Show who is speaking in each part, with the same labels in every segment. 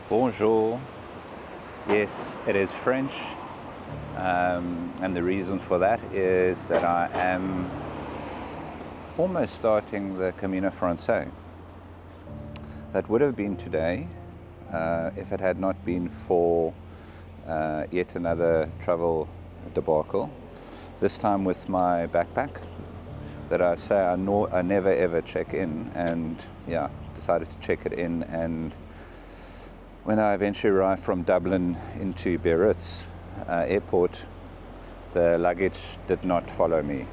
Speaker 1: Bonjour. Yes, it is French, and the reason for that is that I am almost starting the Camino Francés. That would have been today if it had not been for yet another travel debacle, this time with my backpack that I say I never ever check in, and yeah, decided to check it in. And when I eventually arrived from Dublin into Beirut's airport, the luggage did not follow me.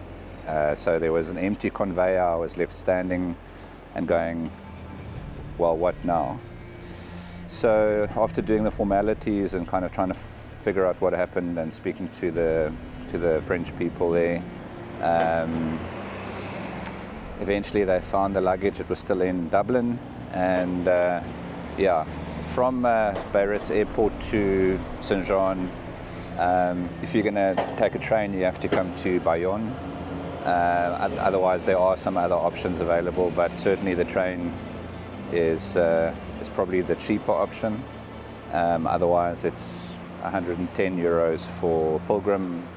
Speaker 1: So there was an empty conveyor. I was left standing and going, well, what now? So after doing the formalities and kind of trying to figure out what happened and speaking to the French people there, eventually they found the luggage. It was still in Dublin, and yeah, from Beirut's airport to Saint-Jean, if you're going to take a train, you have to come to Bayonne. Otherwise, there are some other options available, but certainly the train is probably the cheaper option. Otherwise, it's 110 euros for pilgrim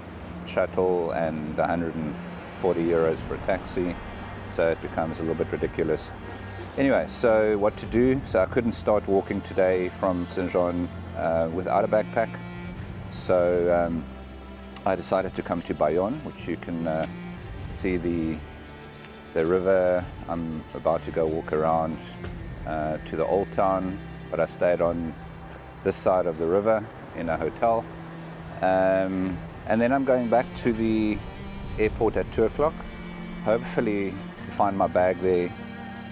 Speaker 1: shuttle and 140 euros for a taxi. So it becomes a little bit ridiculous. Anyway, so what to do? So I couldn't start walking today from Saint-Jean without a backpack. So I decided to come to Bayonne, which you can see the river. I'm about to go walk around to the old town, but I stayed on this side of the river in a hotel. And then I'm going back to the airport at 2 o'clock, hopefully to find my bag there.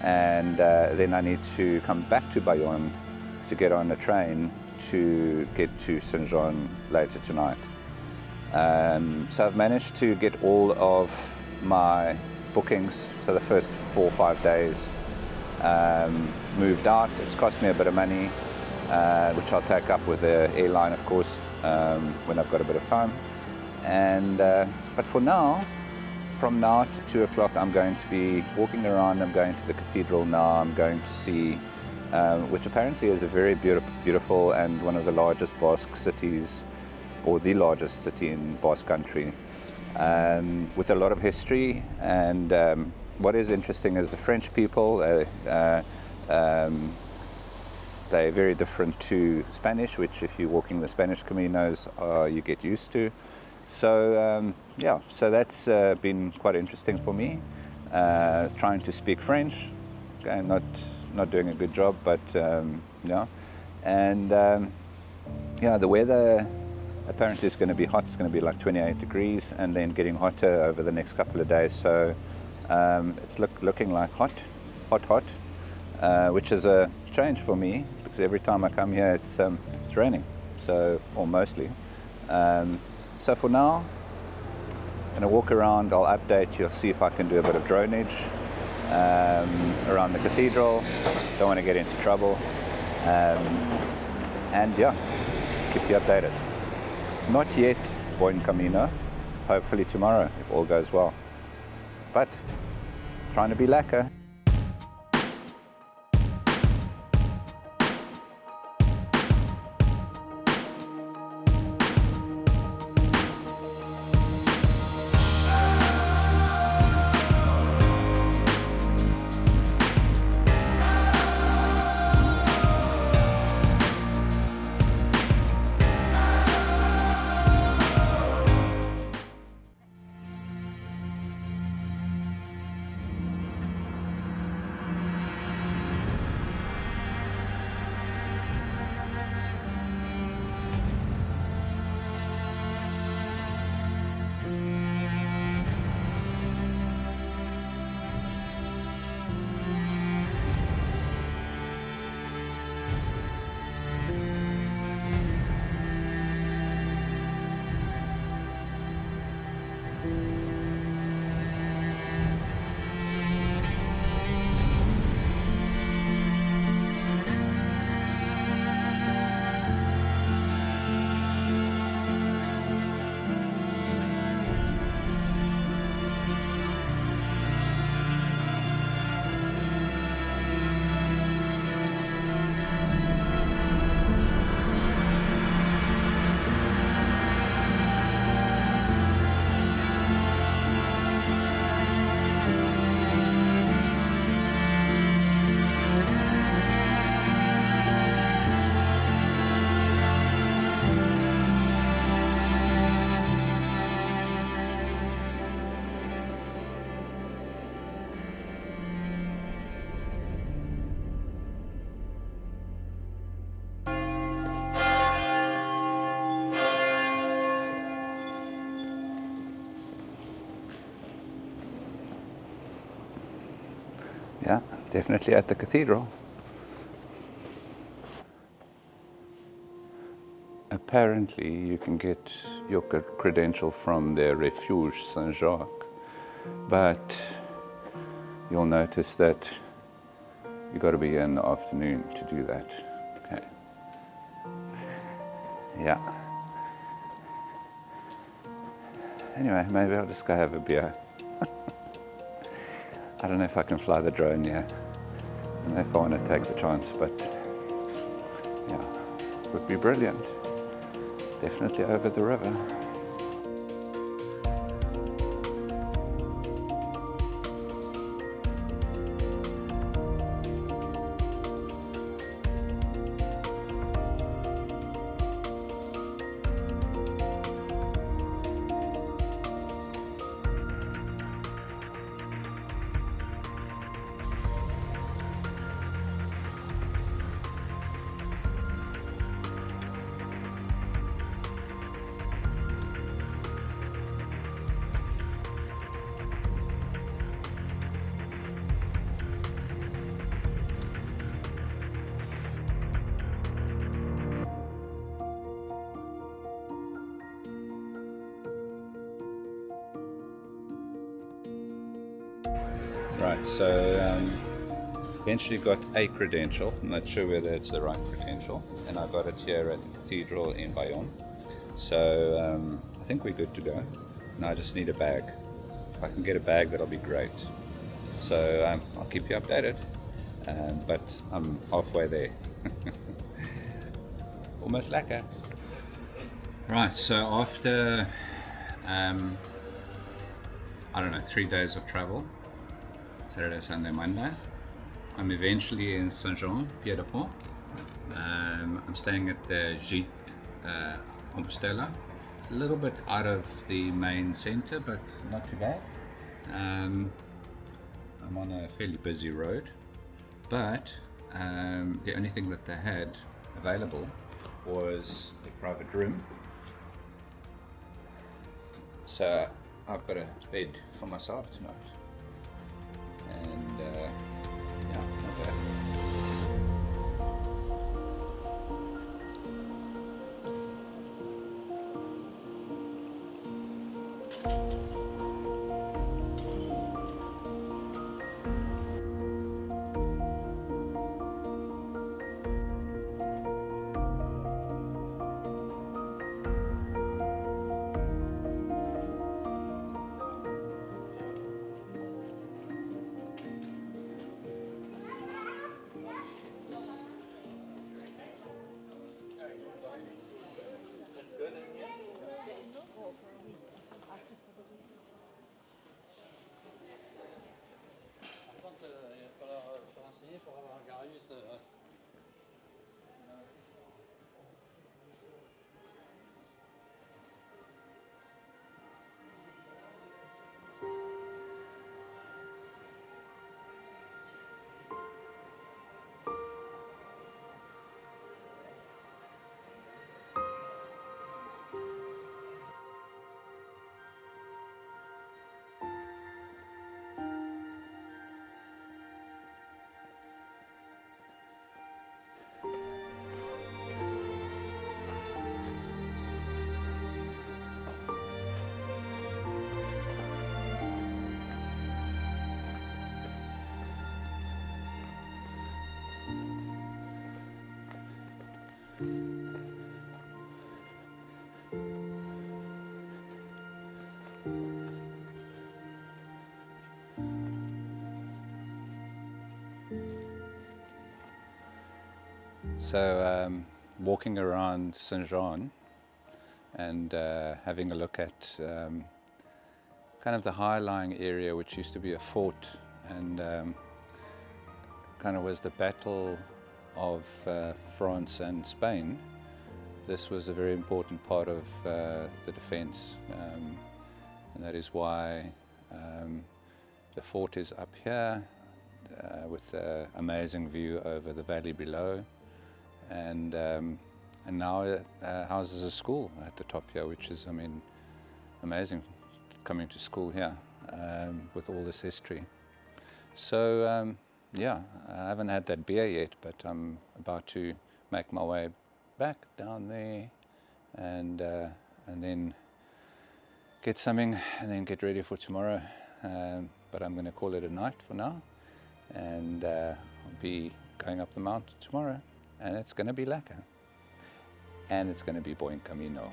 Speaker 1: And then I need to come back to Bayonne to get on a train to get to Saint-Jean later tonight. So I've managed to get all of my bookings, so the first 4 or 5 days, moved out. It's cost me a bit of money, which I'll take up with the airline, of course, when I've got a bit of time. And but for now, from now to 2 o'clock, I'm going to be walking around. I'm going to the cathedral now. I'm going to see, which apparently is a very beautiful and one of the largest Basque cities, or the largest city in Basque country, with a lot of history. And what is interesting is the French people. They're very different to Spanish, which if you're walking the Spanish caminos, you get used to. So yeah, so that's been quite interesting for me, trying to speak French. Okay, not doing a good job, but yeah. And yeah, the weather apparently is going to be hot. It's going to be like 28 degrees, and then getting hotter over the next couple of days. So it's looking like hot, which is a change for me, because every time I come here, it's raining. So, or mostly. So for now, I'm going to walk around. I'll update you. I'll see if I can do a bit of dronage around the cathedral. Don't want to get into trouble. And yeah, keep you updated. Not yet Buen Camino. Hopefully tomorrow, if all goes well. But trying to be lacquer. Yeah, definitely at the cathedral. Apparently, you can get your credential from the Refuge Saint-Jacques, but you'll notice that you've got to be here in the afternoon to do that. Okay. Yeah. Anyway, maybe I'll just go have a beer. I don't know if I can fly the drone yet. I don't know if I want to take the chance, but yeah, it would be brilliant. Definitely over the river. Right, so eventually got a credential. I'm not sure whether it's the right credential, and I got it here at the cathedral in Bayonne. So I think we're good to go. Now I just need a bag. If I can get a bag, that'll be great. So I'll keep you updated, but I'm halfway there. Almost lekker. Right, so after I don't know, 3 days of travel, Saturday, Sunday, Monday, I'm eventually in Saint-Jean-Pied-de-Port. I'm staying at the HCt&x. It's a little bit out of the main center, but not too bad. I'm on a fairly busy road, but the only thing that they had available was a private room. So I've got a bed for myself tonight. And yeah, not bad. So walking around Saint-Jean and having a look at kind of the high-lying area, which used to be a fort, and kind of was the battle of France and Spain. This was a very important part of the defense, and that is why the fort is up here with an amazing view over the valley below. And now it houses a school at the top here, which is, I mean, amazing coming to school here with all this history. So yeah, I haven't had that beer yet, but I'm about to make my way back down there and then get something and then get ready for tomorrow. But I'm going to call it a night for now, and I'll be going up the mountain tomorrow, and it's going to be lekker, and it's going to be buen camino.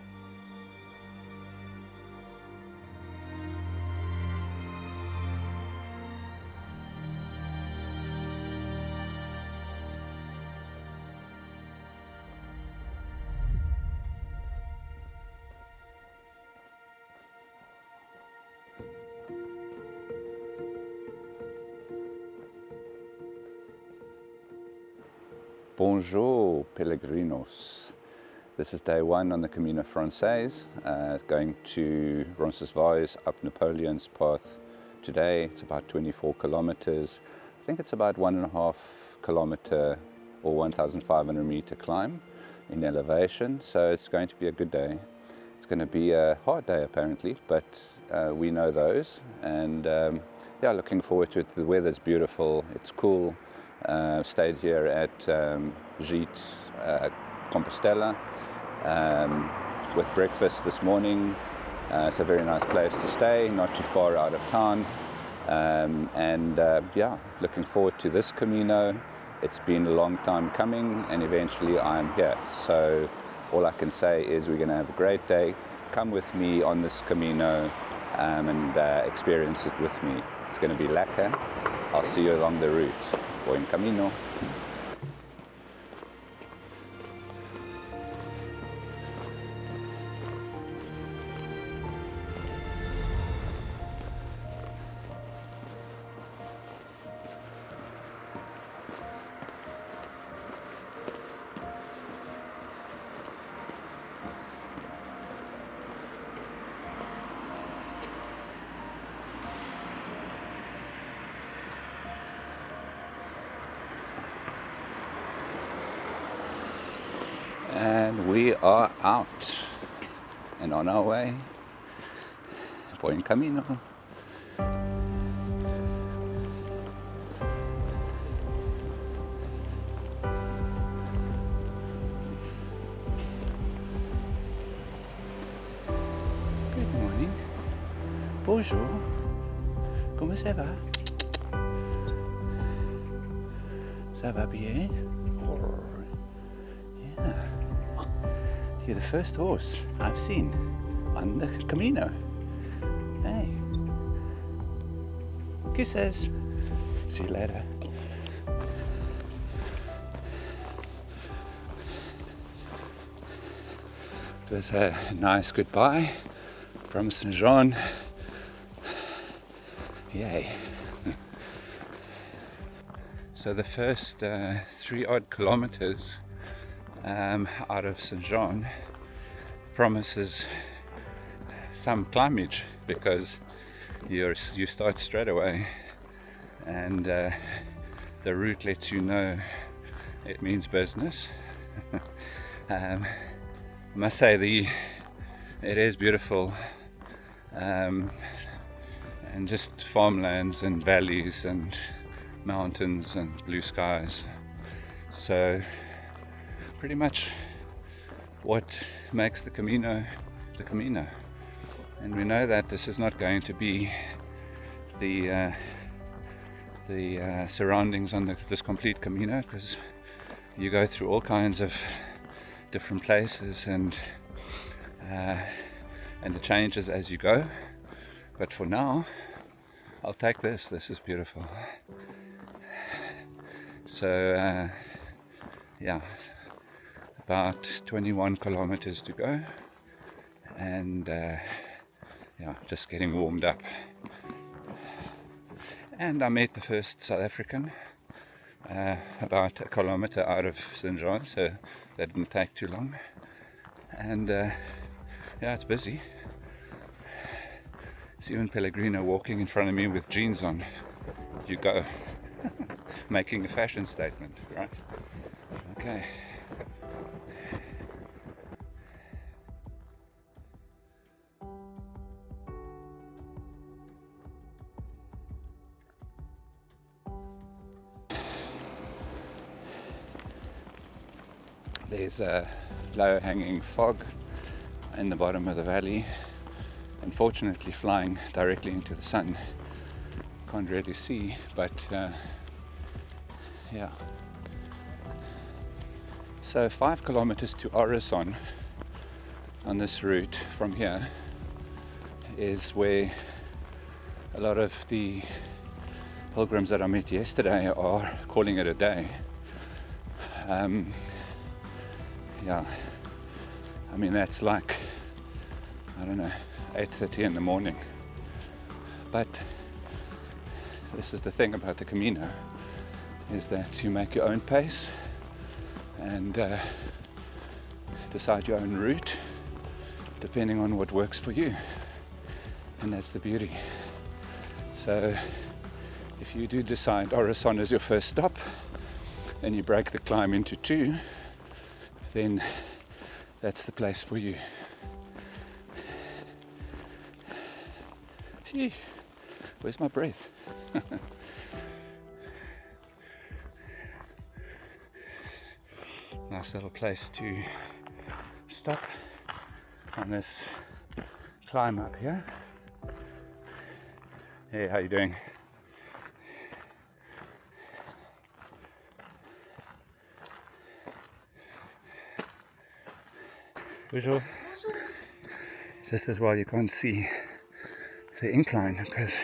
Speaker 1: Bonjour, Pellegrinos. This is day one on the Camino Francés, going to Roncesvalles up Napoleon's path today. It's about 24 kilometers. I think it's about 1.5 kilometer or 1,500 meter climb in elevation, so it's going to be a good day. It's going to be a hard day apparently, but we know those, and yeah, looking forward to it. The weather's beautiful, it's cool. Stayed here at HCt&x with breakfast this morning. It's a very nice place to stay, not too far out of town, and yeah, looking forward to this Camino. It's been a long time coming, and eventually I'm here. So all I can say is we're going to have a great day. Come with me on this Camino and experience it with me. It's going to be lekker. I'll see you along the route. Buen camino. And we are out and on our way. Buen camino. Good morning. Bonjour. Comment ça va? Ça va bien? Yeah. You're the first horse I've seen on the Camino. Hey. Kisses. See you later. It was a nice goodbye from Saint-Jean. Yay. So the first 3 odd kilometers out of Saint-Jean promises some climbage, because you start straight away, and the route lets you know it means business. I must say it is beautiful, and just farmlands and valleys and mountains and blue skies. So pretty much what makes the Camino the Camino. And we know that this is not going to be the surroundings on this complete Camino, because you go through all kinds of different places, and it changes as you go. But for now, I'll take this. This is beautiful. So yeah, about 21 kilometers to go, and yeah, just getting warmed up. And I met the first South African about a kilometer out of Saint-Jean, so that didn't take too long. And yeah, it's busy. See even Pellegrino walking in front of me with jeans on. You go. Making a fashion statement, right? Okay. There's a low-hanging fog in the bottom of the valley, unfortunately flying directly into the sun. Can't really see, but yeah. So 5 kilometers to Orisson on this route from here is where a lot of the pilgrims that I met yesterday are calling it a day. Yeah, I mean that's like, I don't know, 8:30 in the morning. But this is the thing about the Camino, is that you make your own pace and decide your own route depending on what works for you, and that's the beauty. So if you do decide Orisson is your first stop and you break the climb into 2, then that's the place for you. Gee, where's my breath? Nice little place to stop on this climb up here. Hey, how you doing? Bonjour. Just as well you can't see the incline because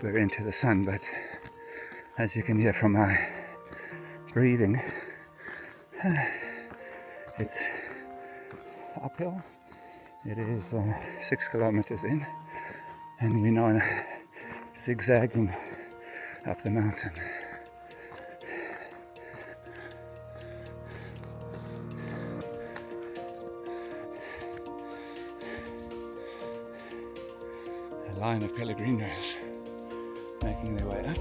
Speaker 1: we're into the sun, but as you can hear from my breathing, it's uphill. It is 6 kilometers in, and we're now zigzagging up the mountain. A line of pilgrims making their way up.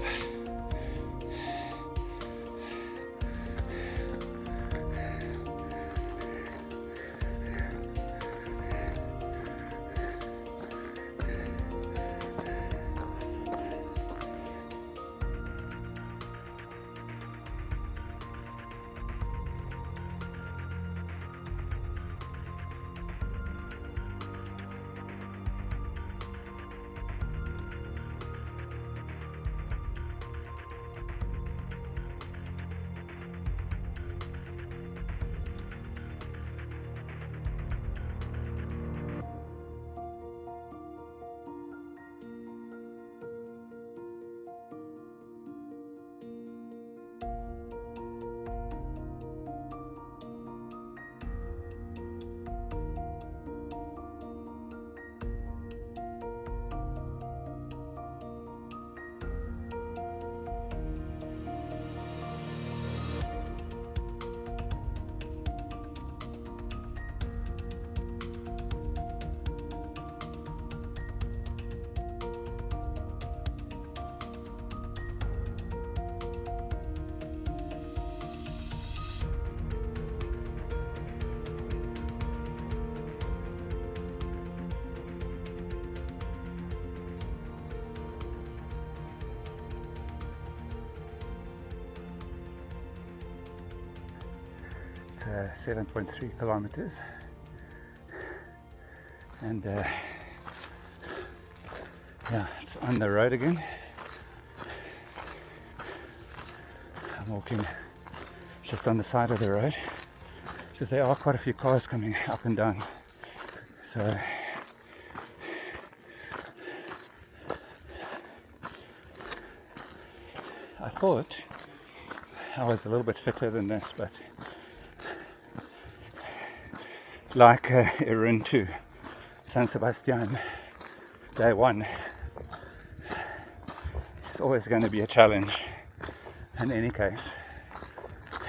Speaker 1: It's 7.3 kilometers, and yeah, it's on the road again. I'm walking just on the side of the road because there are quite a few cars coming up and down, so I thought I was a little bit fitter than this, but like Erin to San Sebastian, day 1 is always going to be a challenge in any case,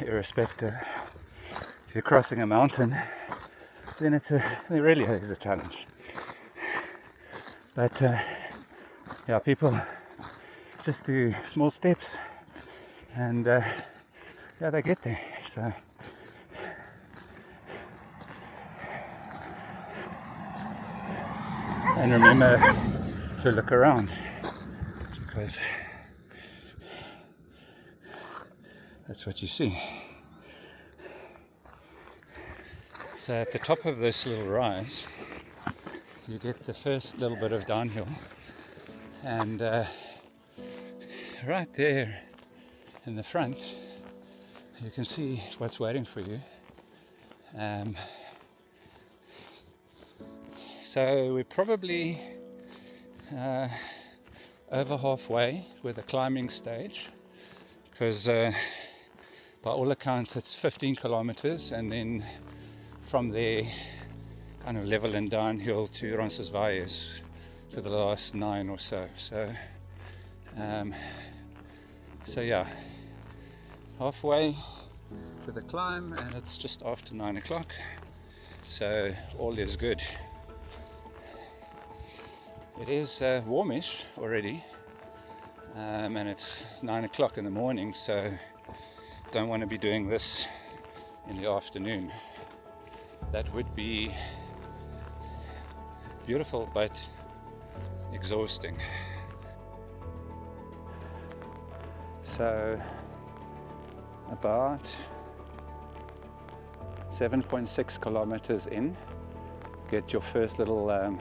Speaker 1: irrespective. If you're crossing a mountain, then it really is a challenge. But yeah, people just do small steps and yeah, they get there. So and remember to look around, because that's what you see.
Speaker 2: So at the top of this little rise, you get the first little bit of downhill, and right there in the front you can see what's waiting for you. So we're probably over halfway with the climbing stage, because by all accounts it's 15 kilometers, and then from there kind of level and downhill to Roncesvalles for the last 9 or so. So yeah, halfway with the climb, and it's just after 9 o'clock, so all is good. It is warmish already, and it's 9 o'clock in the morning, so don't want to be doing this in the afternoon. That would be beautiful but exhausting. So about 7.6 kilometers in, get your first little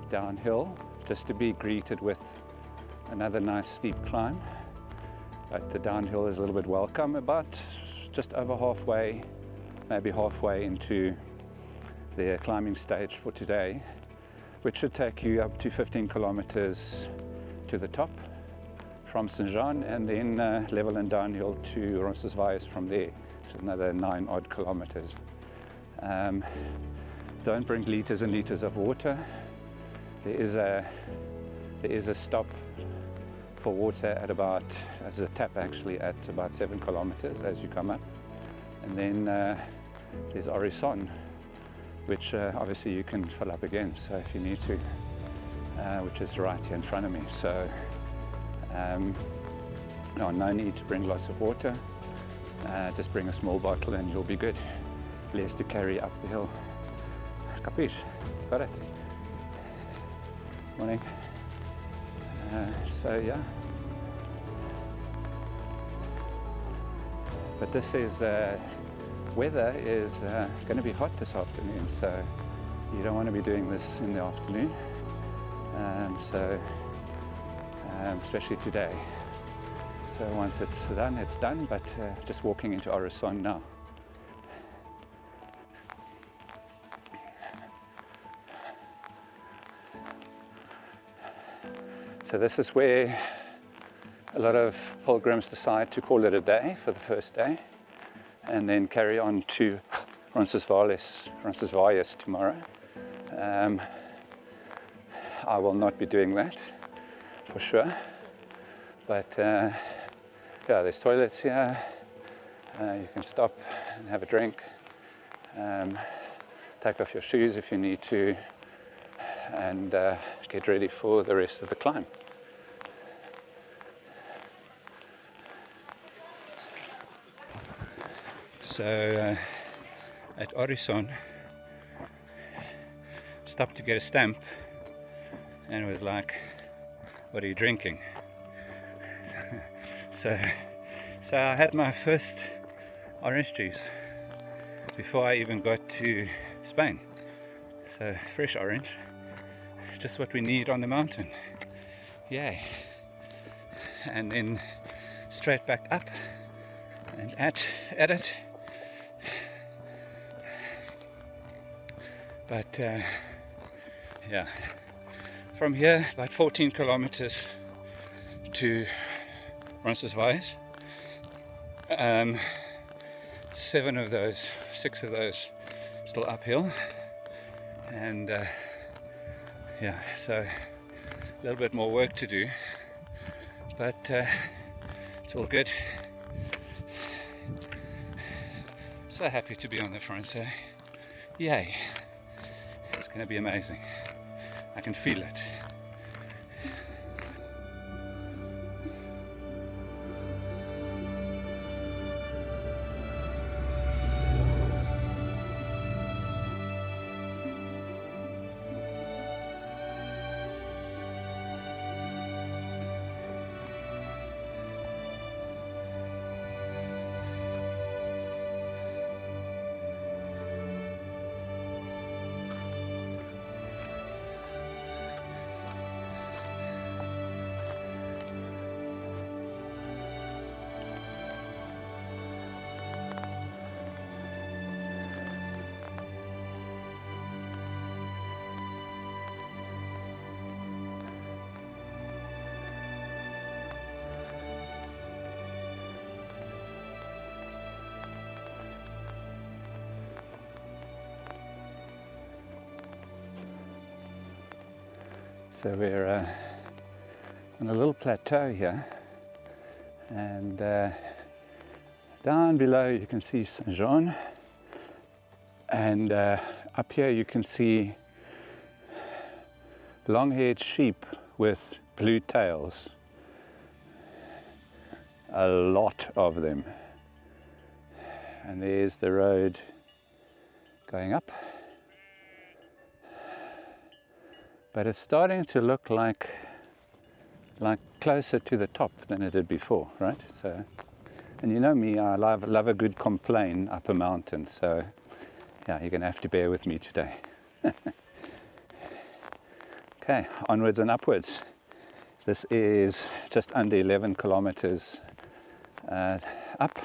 Speaker 2: downhill, just to be greeted with another nice steep climb. But the downhill is a little bit welcome, about just over halfway, maybe halfway into the climbing stage for today, which should take you up to 15 kilometers to the top from Saint-Jean, and then level and downhill to Roncesvalles from there, which is another 9 odd kilometers. Don't bring liters and liters of water. There is a stop for water at about, as a tap actually, at about 7 kilometers as you come up, and then there's Orisson, which obviously you can fill up again, so if you need to, which is right here in front of me. So no need to bring lots of water, just bring a small bottle and you'll be good. Less to carry up the hill. Capiche? Got it? Morning. So yeah, but this is weather is going to be hot this afternoon, so you don't want to be doing this in the afternoon, especially today. So once it's done, but just walking into Orisson now. So this is where a lot of pilgrims decide to call it a day for the first day, and then carry on to Roncesvalles tomorrow. I will not be doing that for sure, but yeah, there's toilets here. You can stop and have a drink, take off your shoes if you need to, and get ready for the rest of the climb. So at Orisson, stopped to get a stamp, and it was like, what are you drinking? so I had my first orange juice before I even got to Spain. So fresh orange, just what we need on the mountain. Yay. And then straight back up and at it. But yeah, from here about 14 kilometers to Roncesvalles. 6 of those still uphill, and yeah, so a little bit more work to do, but it's all good. So happy to be on the Francés. Yay. It's going to be amazing. I can feel it. So we're on a little plateau here, and down below you can see Saint-Jean, and up here you can see long-haired sheep with blue tails, a lot of them. And there's the road going up, but it's starting to look like closer to the top than it did before, right? So, and you know me, I love a good complain up a mountain, so yeah, you're gonna have to bear with me today. Okay, onwards and upwards. This is just under 11 kilometers up,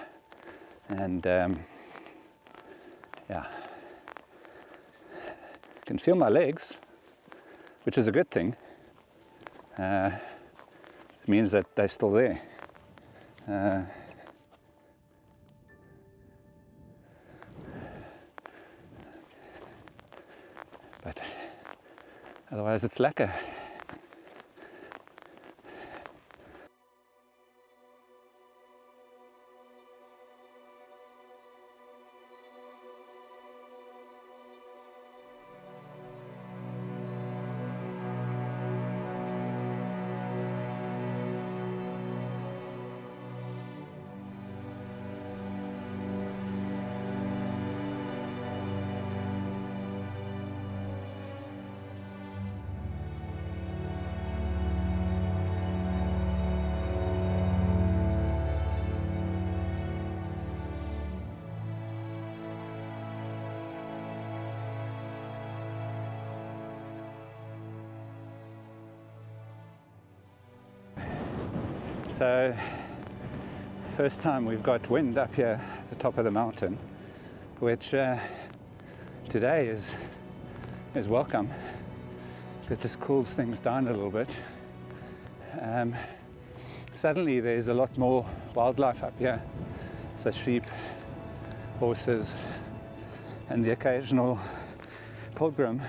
Speaker 2: and yeah, I can feel my legs, which is a good thing. It means that they're still there. But otherwise it's lekker. So, first time we've got wind up here at the top of the mountain, which today is welcome. It just cools things down a little bit. Suddenly there's a lot more wildlife up here, so sheep, horses, and the occasional pilgrim,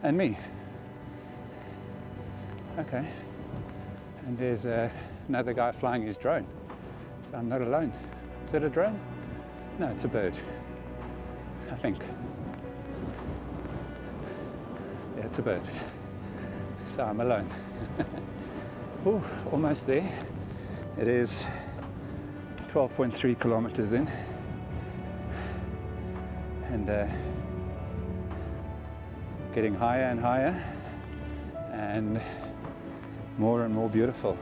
Speaker 2: and me. Okay, and there's another guy flying his drone, so I'm not alone. Is it a drone? No, it's a bird, I think. Yeah, it's a bird, so I'm alone. Ooh, almost there. It is 12.3 kilometers in, and getting higher and higher, and more and more beautiful.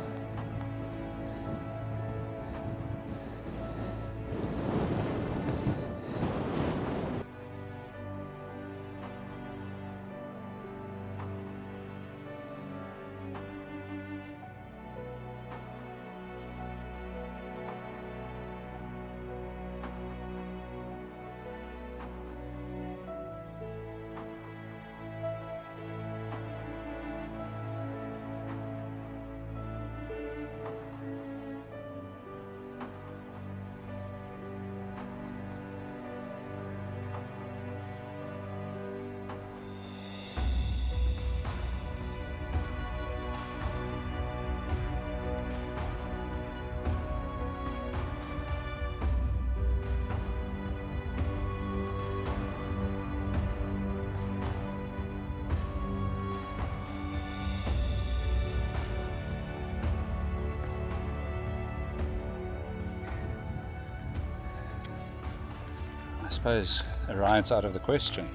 Speaker 2: I suppose a ride's out of the question.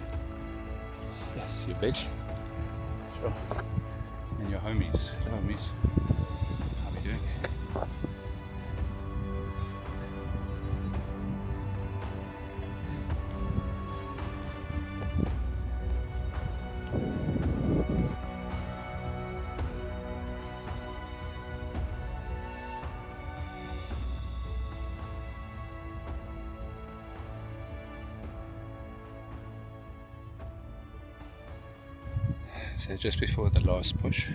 Speaker 2: Yes, you big. Sure. And your homies. Hello, homies. How are we doing? So just before the last push,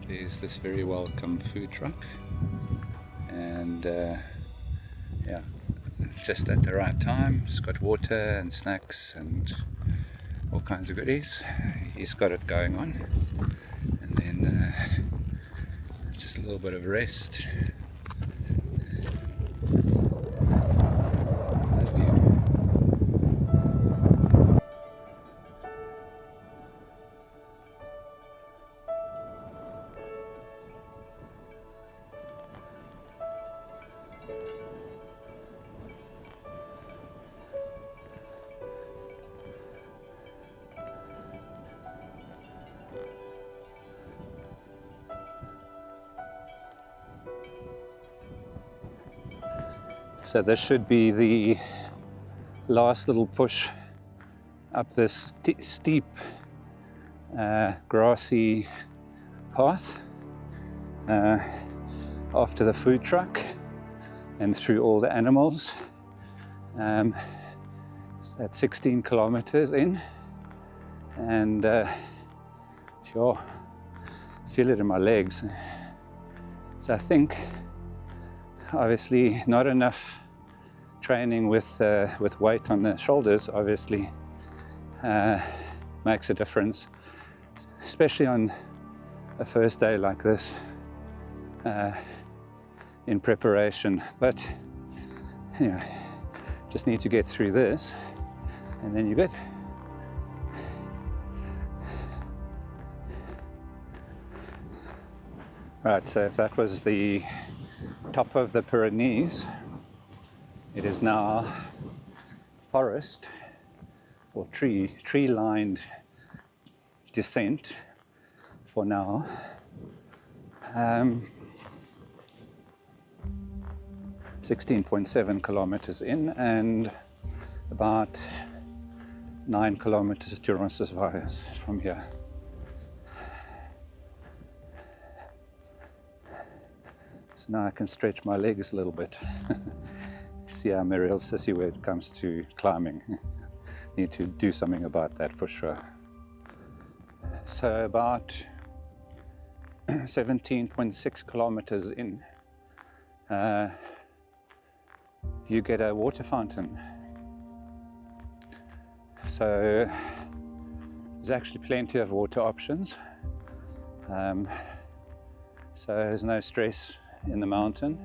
Speaker 2: there's this very welcome food truck, and yeah, just at the right time. It's got water and snacks and all kinds of goodies. He's got it going on. And then just a little bit of rest. So this should be the last little push up this steep grassy path after the food truck and through all the animals. So that's 16 kilometers in, and sure, feel it in my legs. So I think obviously not enough training with weight on the shoulders obviously makes a difference, especially on a first day like this in preparation. But you know, just need to get through this and then you're good. Right, so if that was the top of the Pyrenees, it is now forest or tree-lined descent for now. 16.7 kilometers in and about 9 kilometers to Roncesvalles from here. So now I can stretch my legs a little bit. See, I'm a real sissy when it comes to climbing. Need to do something about that for sure. So about 17.6 kilometers in, you get a water fountain. So there's actually plenty of water options. So there's no stress in the mountain.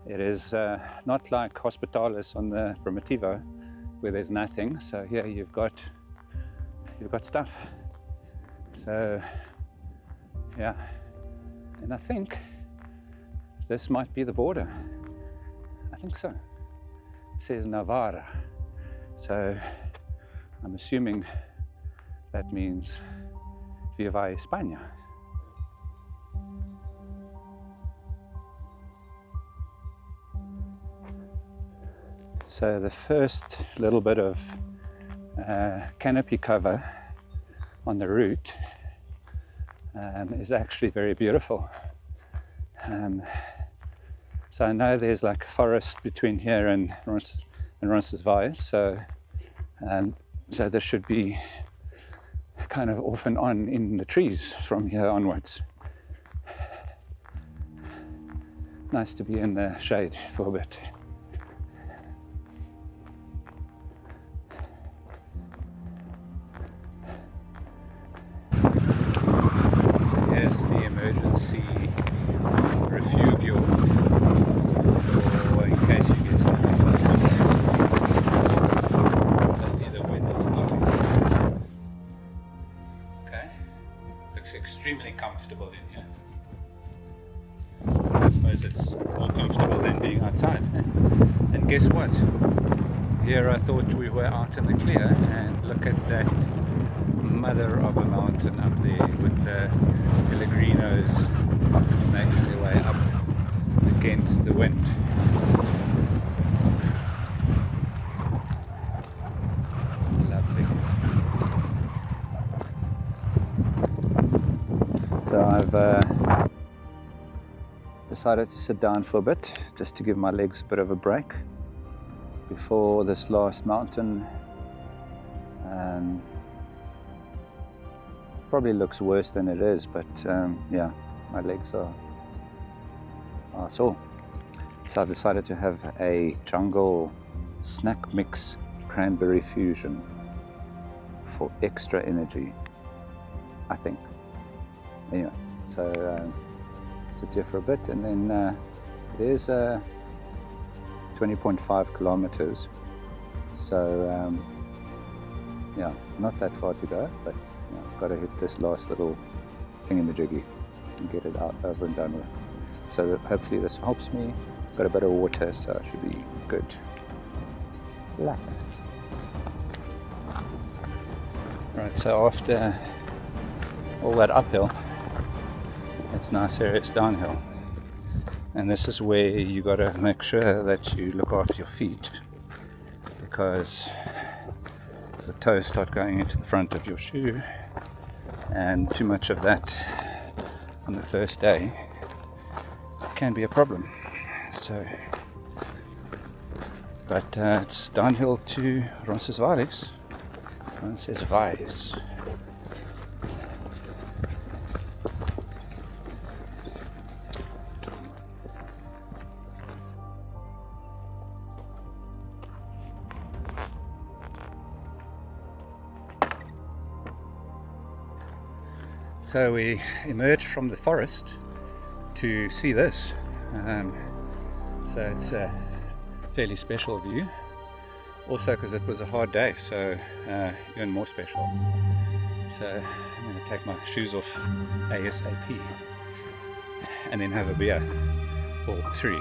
Speaker 2: It is not like Hospitalis on the Primitivo where there's nothing. So here you've got stuff. So yeah, and I think this might be the border. I think so. It says Navarra. So I'm assuming that means Viva España. So the first little bit of canopy cover on the route is actually very beautiful. So I know there's like a forest between here and Roncesvalles, so this should be kind of off and on in the trees from here onwards. Nice to be in the shade for a bit. Here's the emergency refuel for in case you get stuck. Suddenly the wind is blowing. Okay, looks extremely comfortable in here. I suppose it's more comfortable than being outside. And guess what? Here I thought we were out in the clear, and look at that mother of a mountain up there with the pilgrims making their way up against the wind. Lovely. So I've decided to sit down for a bit just to give my legs a bit of a break before this last mountain. Probably looks worse than it is, but yeah, my legs are sore.
Speaker 1: So I've decided to have a jungle snack mix cranberry fusion for extra energy, I think. Anyway, so sit here for a bit, and then there's 20.5 kilometers. So yeah, not that far to go, but you know, I've got to hit this last little thingamajiggy and get it out, over and done with. So hopefully this helps me. Got a bit of water, so it should be good. Luck. Right, so after all that uphill, it's now serious downhill. And this is where you got to make sure that you look after your feet, because the toes start going into the front of your shoe, and too much of that on the first day can be a problem. So, but it's downhill to Roncesvalles. Roncesvalles. So we emerged from the forest to see this. So it's a fairly special view. Also because it was a hard day, so even more special. So I'm going to take my shoes off ASAP and then have a beer or 3.